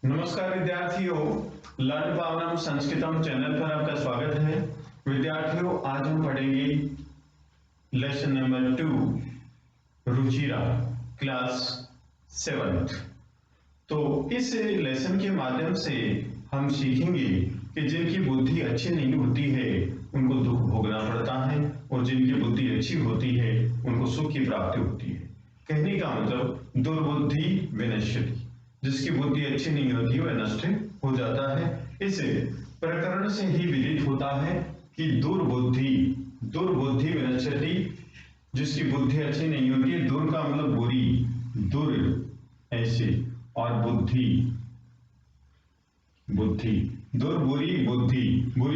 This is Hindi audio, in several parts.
नमस्कार विद्यार्थियों, लर्न पावनम संस्कृतम चैनल पर आपका स्वागत है। विद्यार्थियों, आज हम पढ़ेंगे lesson number 2 Ruchira class 7th। तो इस लेसन के माध्यम से हम सीखेंगे कि जिनकी बुद्धि अच्छी नहीं होती है उनको दुख भोगना पड़ता है और जिनकी बुद्धि अच्छी होती है उनको सुख की प्राप्ति होती है। कहने का मतलब दुर्बुद्धि विनश्यति, जिसकी बुद्धि अच्छी नहीं होती वह नष्ट हो जाता है। इस प्रकरण से ही विदित होता है कि दुर्बुद्धि विनश्यति, जिसकी बुद्धि अच्छी नहीं होती है। दुर का मतलब बुरी, दुर ऐसे, और बुद्धि दुर बुरी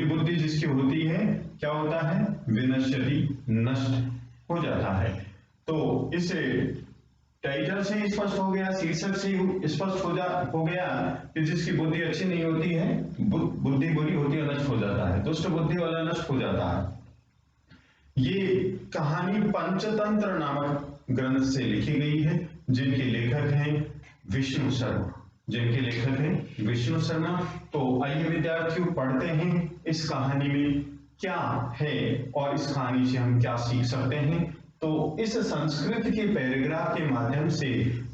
बुद्धि जिसकी होती है क्या होता है? विनश्यति, नष्ट हो जाता है। तो इस टाइटल से स्पष्ट हो गया, शीर्षक से स्पष्ट हो गया कि जिसकी बुद्धि अच्छी नहीं होती है, बुद्धि बुरी होती है, नष्ट हो जाता है। दुष्ट बुद्धि वाला नष्ट हो जाता है। ये कहानी पंचतंत्र नामक ग्रंथ से लिखी गई है, जिनके लेखक हैं विष्णु शर्मा। तो आइए विद्यार्थियों, पढ़ते हैं इस कहानी में क्या है और इस कहानी से हम क्या सीख सकते हैं। तो इस संस्कृत के पैराग्राफ के माध्यम से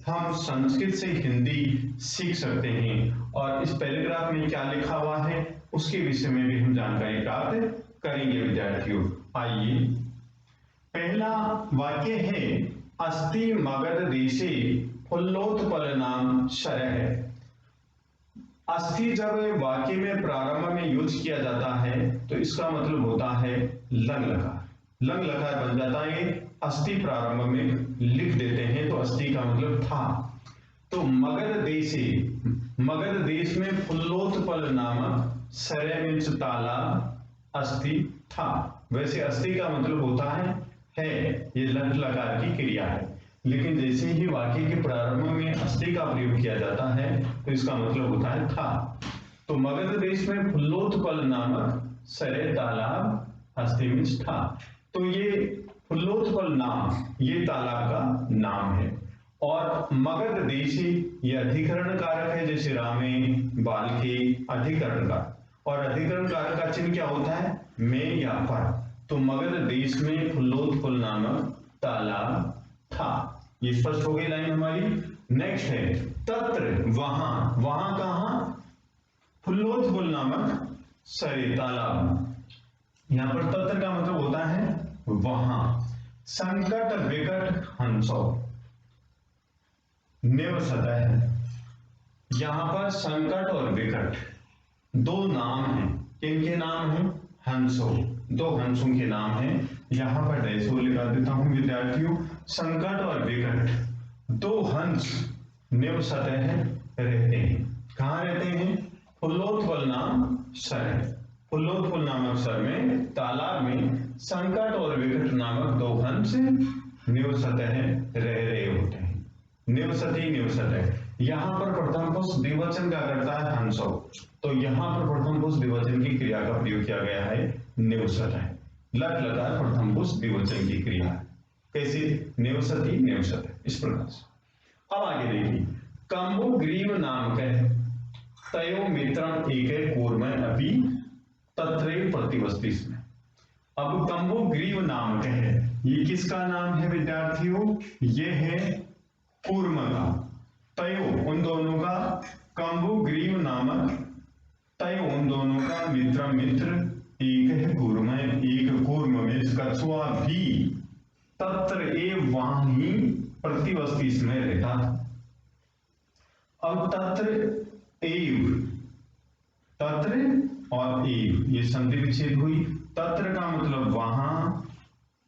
हम संस्कृत से हिंदी सीख सकते हैं और इस पैराग्राफ में क्या लिखा हुआ है उसके विषय में भी हम जानकारी प्राप्त करेंगे। विद्यार्थियों, आइए, पहला वाक्य है अस्ति मगध देशे फुल्लोत्पलनाम शरः। अस्थि जब वाक्य में प्रारंभ में यूज किया जाता है तो इसका मतलब होता है लंग लकार बन जाता है। अस्थि प्रारंभ में लिख देते हैं तो अस्थि का मतलब था। तो मगध देश में फुल्लोत्पल नामक शरय मीन्स तालाब अस्थि था। वैसे अस्थि का मतलब होता है ये लट लकार की क्रिया है, लेकिन जैसे ही वाक्य के प्रारंभ में अस्थि का प्रयोग किया जाता है तो इसका मतलब होता है था। तो मगध देश में फुल्लोत्पल नामक शरय तालाब अस्थि मीन्स था। तो ये फुल्लोत्पल नाम ये तालाब का नाम है। और मगध देशी ये अधिकरण कारक है, जैसे रामे बालके अधिकरण कारक, और अधिकरण कारक का चिन्ह क्या होता है? में या पर। तो मगध देश में फुल्लोत्पल नामक तालाब था। ये स्पष्ट हो गई लाइन हमारी। नेक्स्ट है तत्र, वहां कहां? फुल्लोत्पल नामक सरे तालाब। यहां पर तत्र का मतलब होता है वहां। संकट विकट हंसो निवसता है। यहां पर संकट और विकट दो नाम हैं। किनके नाम हैं? हंसों, दो हंसों के नाम हैं। यहां पर डैश लगा देता हूं विद्यार्थियों। संकट और विकट दो हंस निवसत है, रहते हैं। कहां रहते हैं? फुल्लोत्पल नाम सर, फुल्लोत्पल नामक सर में तालाब में संकट और विकट नामक दो हंस निवसत है, रह रहे होते हैं। निवसत है। यहां पर प्रथम पुरुष द्विवचन का करता है हंसो, तो यहां पर प्रथम पुरुष द्विवचन की क्रिया का प्रयोग किया गया है, निवसत है। लट लकार प्रथम पुरुष द्विवचन की क्रिया है। कैसे? निवसत है, इस प्रकार से। अब आगे देखिए, कंबु ग्रीव नाम के तयो मित्रम एक कूर्मय अपि तत्रैव प्रतिवस्ति। अब कंबु ग्रीव नाम के है, ये किसका नाम है विद्यार्थियों? ये है कूर्म का। तयो उन दोनों का, कंबु ग्रीव नामक, तयो उन दोनों का, मित्र एक है कूर्म, एक कूर्म में कछुआ भी तत्र एव वहां ही प्रतिवस्ति में रहता था। अब तत्र और एव ये संधि विच्छेद हुई। तत्र का मतलब वहां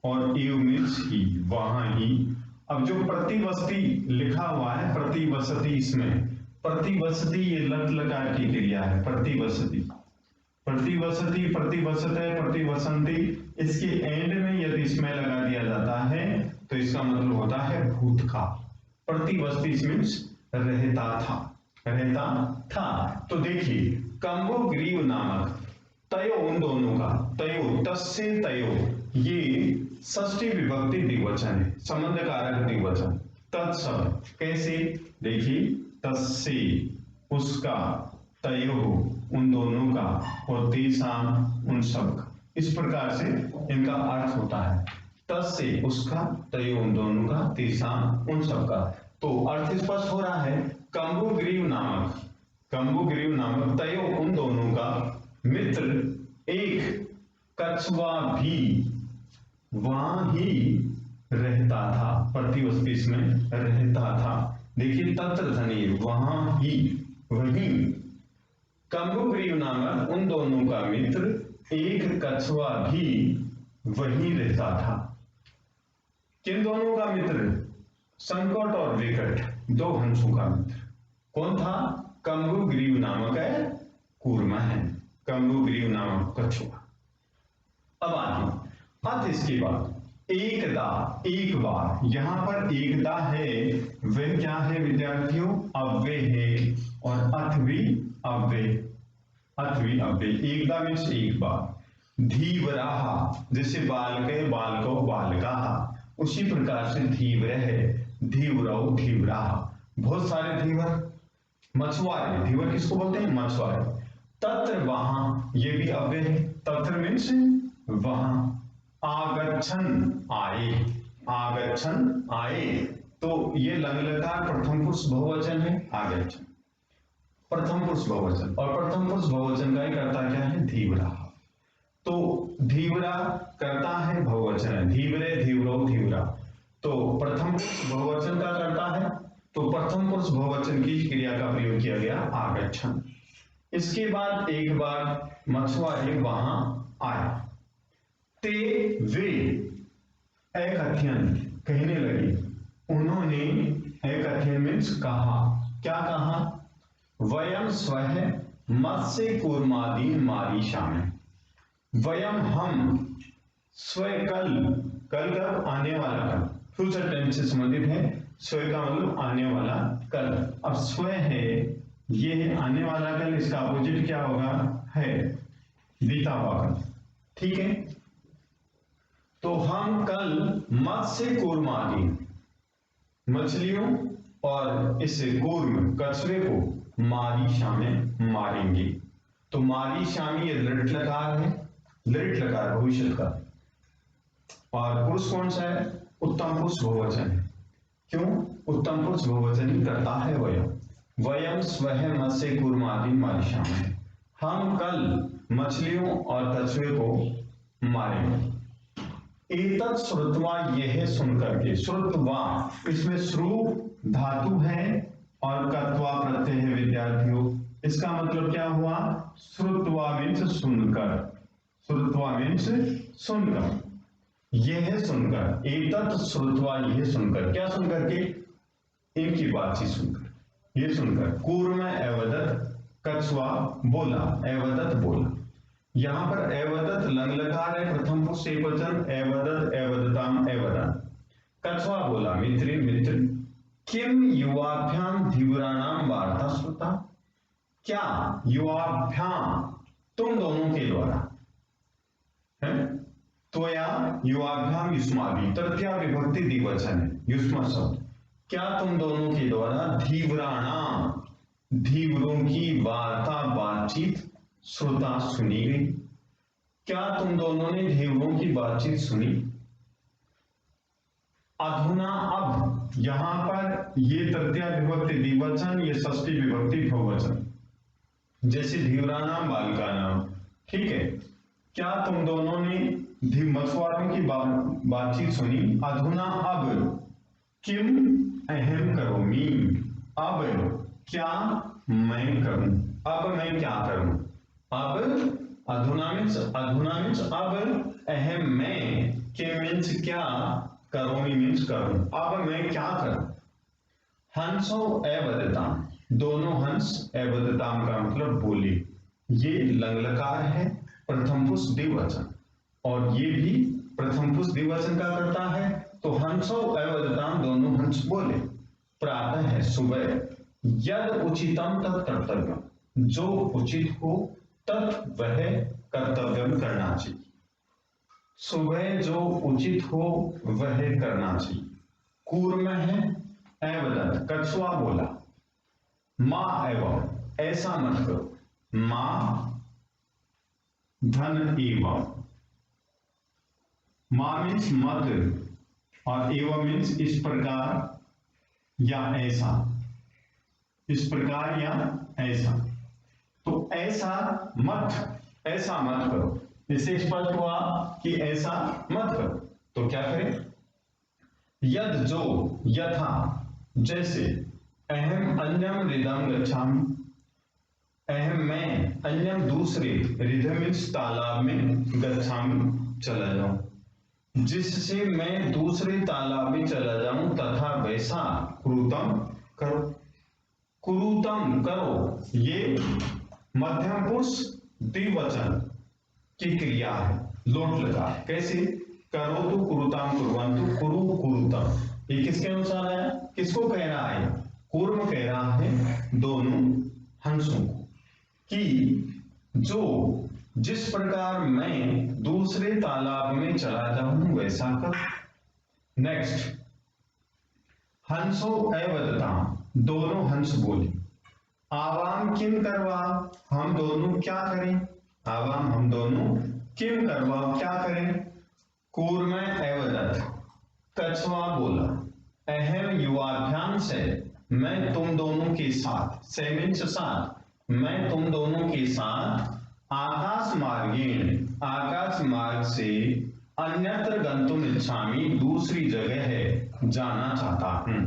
और एव मीन्स ही, वहां ही। अब जो प्रतिवस्ति लिखा हुआ है प्रतिवसति, इसमें प्रतिवसति ये लट लकार की क्रिया है। प्रतिवसति प्रतिवसत है, प्रतिवसंती। इसके एंड में यदि इसमें लगा दिया जाता है तो इसका मतलब होता है भूतकाल। प्रतिवस्ति मीन्स रहता था। तो देखिए, कंबु ग्रीव नामक तयो उन दोनों का, तयो तस्य तयो ये षष्ठी विभक्ति द्विवचन है, संबंध कारक द्विवचन। तत्सव कैसे? देखिए, तस्य उसका, तयोः उन दोनों का, और तेषां उन सब का। इस प्रकार से इनका अर्थ होता है। तस्य उसका, तयोः उन दोनों का, तेषां उन सब का। तो अर्थ स्पष्ट हो रहा है। कंबुग्रीव नामक तयोः उन दोनों का मित्र एक कछुआ भी वहां ही रहता था। प्रतिवस्पिस में रहता था। देखिए तत्र धनी वहां ही, वहीं। कंबुग्रीव नामक उन दोनों का मित्र एक कछुआ भी वहीं रहता था। किन दोनों का मित्र? संकट और विकट, दो हंसों का मित्र। कौन था? कंबुग्रीव नामक है, कूर्मा है, कंबुग्रीव नामक कछुआ। अब आगे अत इसके बाद एकदा, एक बार। यहां पर एकदा है, वह क्या है विद्यार्थियों? अव्यय है, और अथ भी अव्यय, अथ भी अव्यय। एकदा मीन्स एक बार। धीवराह, जैसे बालके बालको बालका, उसी प्रकार से धीवर है, धीवरौ धीवराह। बहुत सारे धीवर, मछुआरे। धीवर किसको बोलते हैं? मछुआरे। तत्र वहां, ये भी अव्यय है। तत्र मीन्स वहां। आगच्छन आए, आगच्छन आए। तो ये लंग लकार प्रथम पुरुष बहुवचन है, आगच्छन प्रथम पुरुष बहुवचन, और प्रथम पुरुष बहुवचन का ही करता क्या है? धीवरा। तो धीवरा करता है बहुवचन है, धीवरे धीवरो धीवरा। तो प्रथम पुरुष बहुवचन का करता है, तो प्रथम पुरुष बहुवचन की क्रिया का प्रयोग किया गया आगच्छन। इसके बाद एक बार मछुआरे वहां आए। ते वे एकथ्यन, कहने लगे, उन्होंने, एकथ्यन मीन्स कहा। क्या कहा? वयम स्वः मत्स्य कूर्मादीन मारीशा में। वयम हम, स्वयं कल, कल कब? आने वाला कल, फ्यूचर टेंस से संबंधित है। स्वयं का मतलब आने वाला कल। अब स्वयं है, ये है आने वाला कल, इसका अपोजिट क्या होगा? है, बीता हुआ कल। ठीक है। तो हम कल मत्स्य कूर्मादि, मछलियों और इस कूर्म कछुए को मारीशा में मारेंगे। तो मारीशा में ये लृट लकार है, लृट लकार भविष्य का, और पुरुष कौन सा है? उत्तम पुरुष बहुवचन है। क्यों? उत्तम पुरुष बहुवचन ही करता है वयम। वयम स्वः मत्स्य कूर्मादि मारीशा में, हम कल मछलियों और कछुए को मारेंगे। एतत् श्रुत्वा, यह सुनकर के, श्रुत्वा इसमें श्रु धातु है और कत्वा प्रत्यय है विद्यार्थियों। इसका मतलब क्या हुआ? श्रुत्वा मीन्स सुनकर, श्रुत्वा मीन्स सुनकर, यह सुनकर, एतत् श्रुत्वा यह सुनकर, क्या सुनकर के? इनकी बातचीत सुनकर, ये सुनकर। कूर्म एवदत्, कछुआ बोला, एवदत् बोला। यहां पर एवदत् लंग लकार है, प्रथम पुरुष एकवचन, एवदत् एवदताम एवदन्। कछुआ बोला, मित्रे मित्र। किम युवाभ्याम धीवराणाम वार्ता श्रुता, क्या युवाभ्याम तुम दोनों के द्वारा है? त्वया युवाभ्याम युष्माभि, तृतीया विभक्ति द्विवचन है, युष्मा शब्द। क्या तुम दोनों के द्वारा धीवराणाम, धीवरों की वार्ता बातचीत, श्रोता सुनी गई। क्या तुम दोनों ने धीवरों की बातचीत सुनी? अधुना, अब, यहां पर ये तृतीया विभक्ति द्विवचन, ये षष्ठी विभक्ति बहुवचन, जैसे धीवरानाम बालिकानाम। ठीक है। क्या तुम दोनों ने मछुआरों की बातचीत सुनी? अधुना, अब, किम अहम करोमि, अब क्या मैं करूं, अब मैं क्या करूं। अब अधुना मीन्स अब, अहम मैं, के मीन्स क्या, करोमि मीन्स करूं, अब मैं क्या करूं। हंसो एवदताम, दोनों हंस, एवदताम का मतलब बोले। ये लंग लकार है, प्रथम पुरुष द्विवचन, और ये भी प्रथम पुरुष द्विवचन का करता है। तो हंसो एवदताम, दोनों हंस बोले। प्रातः है, सुबह। यद उचितम तत् कर्तव्यम, जो उचित हो तत् वह कर्तव्यम करना चाहिए। सुबह जो उचित हो वह करना चाहिए। कूर्म है, एवदत् कछुआ बोला। माँ एवं, ऐसा मत करो। माँ धन एवं, माँ मीन्स मत और एवं मीन्स इस प्रकार या ऐसा, इस प्रकार या ऐसा। तो ऐसा मत करो, इससे स्पष्ट हुआ कि ऐसा मत करो। तो क्या करें? यद जो, यथा जैसे, अहम अन्यम रिदम गच्छामि, अहम मैं, अन्यम दूसरे, रिदम मीन्स तालाब में, गच्छामि चला जाऊं, जिससे मैं दूसरे तालाब में चला जाऊं, तथा वैसा कुरुतम करो। कुरुतम करो, ये मध्यम पुरुष द्विवचन की क्रिया है, लोट लगा। कैसे? करो तो कुरुताम कुर्वन्तु, कुरु कुरुतम। ये किसके अनुसार है? किसको कह रहा है? कूर्म कह रहा है दोनों हंसों को कि जो जिस प्रकार मैं दूसरे तालाब में चला जाऊं वैसा कर। नेक्स्ट, हंसो अवदता, दोनों हंस बोले। आवाम किम करवा, हम दोनों क्या करें? आवाम हम दोनों, किम करवा क्या करें? कूर्म अवदत, कछुआ बोला। अहम युवाभ्याम से, मैं तुम दोनों के साथ, से मीन्स साथ, मैं तुम दोनों के साथ, आकाश मार्गेण, आकाश मार्ग से, अन्यत्र गंतुम इच्छामि, दूसरी जगह है जाना चाहता हूं।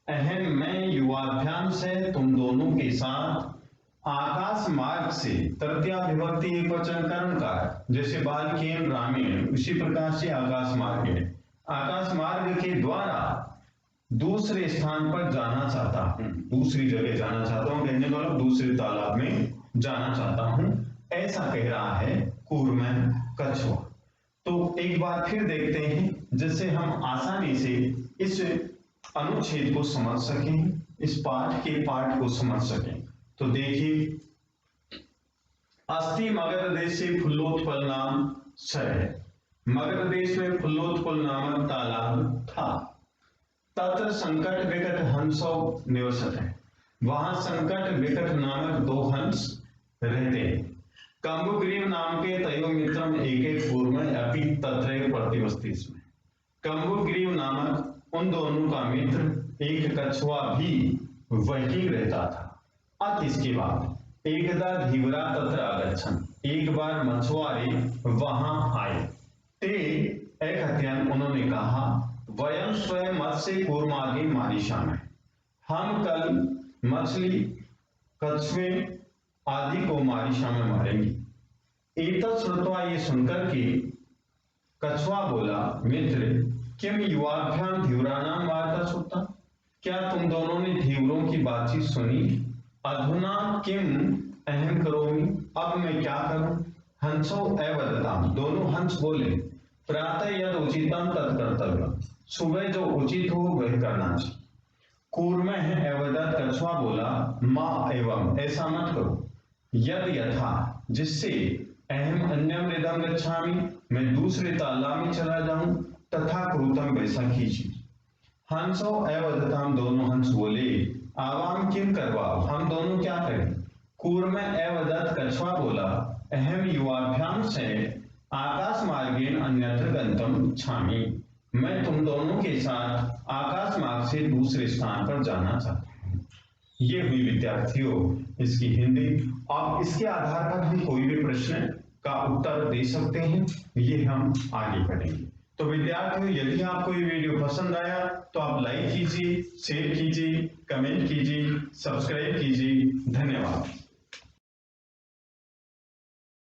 अहम मैं युवाभ्याम से, तुम दोनों के साथ, आकाश मार्ग से, तृतीया विभक्ति एक वचन कर्म का, जैसे बालकेन रामेण, उसी प्रकार से आकाश मार्ग है, आकाश मार्ग के द्वारा दूसरे स्थान पर जाना चाहता हूं, दूसरी जगह जाना चाहता हूं, कहने वाला दूसरे तालाब में जाना चाहता हूं, ऐसा कह रहा है कूर्म कछुआ। तो एक बार फिर देखते हैं जिससे हम आसानी से इस अनुच्छेद को समझ सकें, इस पाठ को समझ सकें। तो देखिए, अस्ति मगध देशे फुल्लोत्पल नाम शय, मगध देश में फुल्लोत्पल नामक तालाब था। तत्र संकट विकट हंसो निवसत है, वहां संकट विकट नामक दो हंस रहते हैं। कंबुग्रीव नाम के तयो मित्रम एक एक पूर्व अपि तत्रैव प्रतिवसति स्म, कंबुग्रीव नामक उन दोनों का मित्र एक कछुआ भी वहीं रहता था। अब इसके बाद एकदा धीवरा तत्र आगच्छन्, एक बार मछुआरे वहां आए। ते एकहत्यन, उन्होंने कहा, वयम स्वयं मत्स्य कूर्मादि मारिष्यामः, हम कल मछली, कछुए आदि को मारिशा में मारेंगे। एतत् श्रुत्वा, ये सुनकर के कछुआ बोला, मित्र किम युवाभ्याम धीवराणाम वार्ता श्रुता, क्या तुम दोनों ने धीवरों की बातचीत सुनी? अधुना किम अहम करोमि, अब मैं क्या करूं? हंसो अवदताम, दोनों हंस बोले, प्रातः यद उचितम तत् कर्तव्यम, सुबह जो उचित हो वह करना चाहिए। कूर्म अवदत, कछुआ बोला, माँ एवं, ऐसा मत करो। यद यथा, जिससे, अहम अन्यम रिदम गच्छामि, मैं दूसरे तालाब में चला जाऊं, तथा क्रूतम, वैसा कीजिए। हंसो अवदताम, दोनों हंस बोले, आवाम किम करवा, हम दोनों क्या करें? कूर्म अवदत, कछुआ बोला, अहम युवाभ्याम से, आकाश मार्गेण अन्यत्र गंतुम इच्छामि, मैं तुम दोनों के साथ आकाश मार्ग से दूसरे स्थान पर जाना चाहता हूं। ये हुई विद्यार्थियों इसकी हिंदी। आप इसके आधार पर हम कोई भी प्रश्न का उत्तर दे सकते हैं, ये हम आगे पढ़ेंगे। तो विद्यार्थियों, यदि आपको ये वीडियो पसंद आया तो आप लाइक कीजिए, शेयर कीजिए, कमेंट कीजिए, सब्सक्राइब कीजिए। धन्यवाद।